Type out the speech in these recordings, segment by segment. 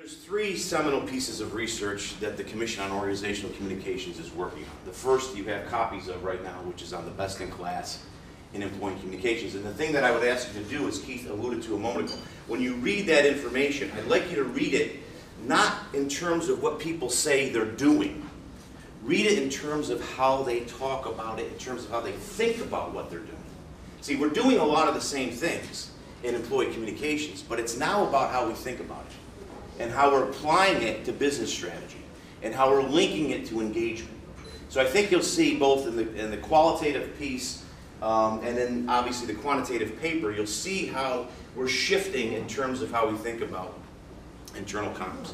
There's three seminal pieces of research that the Commission on Organizational Communications is working on. The first you have copies of right now, which is on the best in class in employee communications. And the thing that I would ask you to do, as Keith alluded to a moment ago, when you read that information, I'd like you to read it not in terms of what people say they're doing. Read it in terms of how they talk about it, in terms of how they think about what they're doing. See, we're doing a lot of the same things in employee communications, but it's now about how we think about it and how we're applying it to business strategy and how we're linking it to engagement. So I think you'll see both in the qualitative piece and then obviously the quantitative paper, you'll see how we're shifting in terms of how we think about internal comms.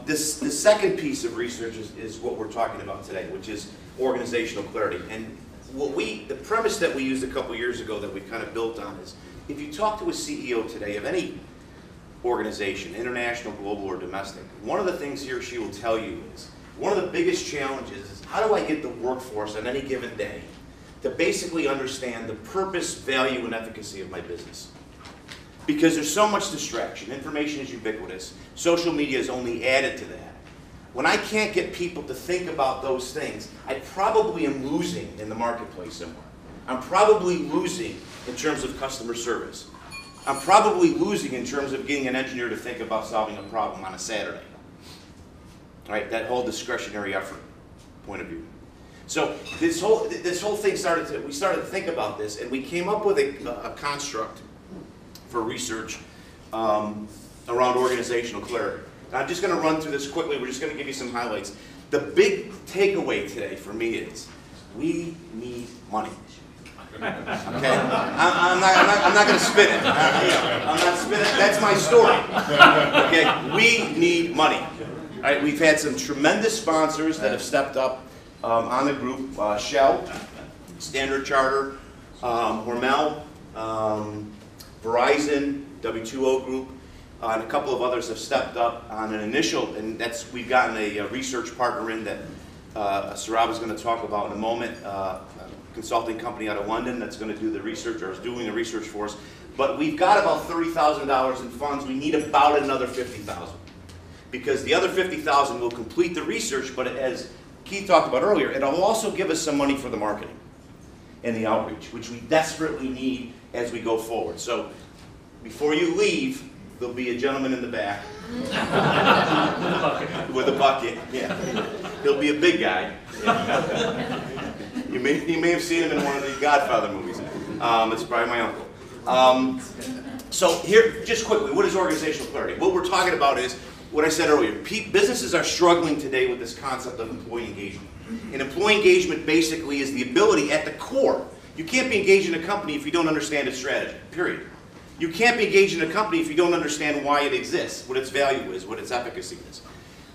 The second piece of research is what we're talking about today, which is organizational clarity. And the premise that we used a couple years ago that we kind of built on is, if you talk to a CEO today of any organization, international, global, or domestic, one of the things he or she will tell you is, one of the biggest challenges is, how do I get the workforce on any given day to basically understand the purpose, value, and efficacy of my business? Because there's so much distraction. Information is ubiquitous. Social media is only added to that. When I can't get people to think about those things, I probably am losing in the marketplace somewhere. I'm probably losing in terms of customer service. I'm probably losing in terms of getting an engineer to think about solving a problem on a Saturday. Right? That whole discretionary effort point of view. So this whole thing we started to think about this, and we came up with a construct for research around organizational clarity. Now, I'm just going to run through this quickly. We're just going to give you some highlights. The big takeaway today for me is, we need money. Okay, I'm not going to spin it. I'm not spinning it. That's my story. Okay, we need money. All right, we've had some tremendous sponsors that have stepped up on the group: Shell, Standard Charter, Hormel, Verizon, W2O Group, and a couple of others have stepped up on an initial, and we've gotten a research partner in that Saurabh is going to talk about in a moment. Consulting company out of London that's going to do the research, or is doing the research for us. But we've got about $30,000 in funds. We need about another $50,000, because the other $50,000 will complete the research, but as Keith talked about earlier, it'll also give us some money for the marketing and the outreach, which we desperately need as we go forward. So before you leave, there'll be a gentleman in the back with a bucket. Yeah, he'll be a big guy. Yeah. You may have seen him in one of the Godfather movies. It's probably my uncle. So here, just quickly, what is organizational clarity? What we're talking about is what I said earlier. Businesses are struggling today with this concept of employee engagement. And employee engagement basically is the ability at the core. You can't be engaged in a company if you don't understand its strategy, period. You can't be engaged in a company if you don't understand why it exists, what its value is, what its efficacy is.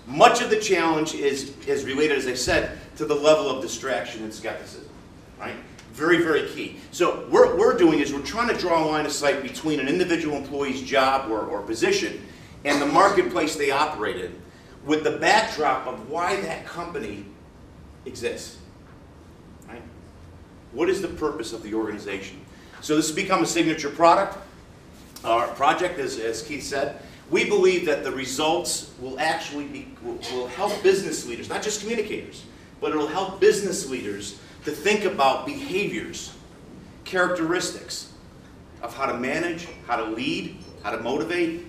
Much of the challenge is related, as I said, to the level of distraction and skepticism, right? Very, very key. So what we're doing is we're trying to draw a line of sight between an individual employee's job or position and the marketplace they operate in, with the backdrop of why that company exists, right? What is the purpose of the organization? So this has become a signature project, as Keith said. We believe that the results will actually will help business leaders, not just communicators, but it'll help business leaders to think about behaviors, characteristics of how to manage, how to lead, how to motivate,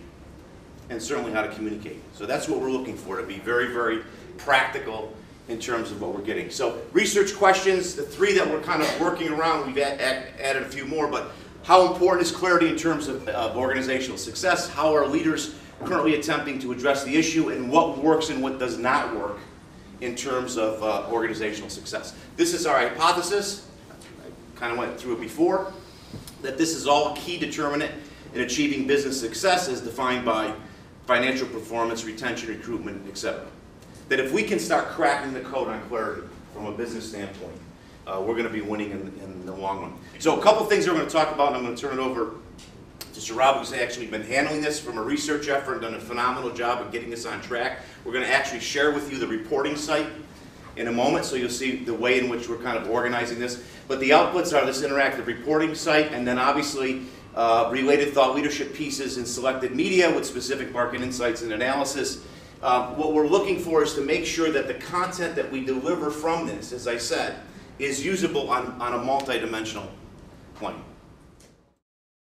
and certainly how to communicate. So that's what we're looking for, to be very, very practical in terms of what we're getting. So research questions, the three that we're kind of working around, we've added a few more, but how important is clarity in terms of organizational success? How are leaders currently attempting to address the issue, and what works and what does not work in terms of organizational success? This is our hypothesis. I kind of went through it before, that this is all a key determinant in achieving business success as defined by financial performance, retention, recruitment, etc. That if we can start cracking the code on clarity from a business standpoint, we're going to be winning in the long run. So a couple things we're going to talk about, and I'm going to turn it over to Saurabh, who's actually been handling this from a research effort and done a phenomenal job of getting this on track. We're going to actually share with you the reporting site in a moment, so you'll see the way in which we're kind of organizing this. But the outputs are this interactive reporting site, and then obviously related thought leadership pieces in selected media with specific market insights and analysis. What we're looking for is to make sure that the content that we deliver from this, as I said, is usable on a multi-dimensional plane.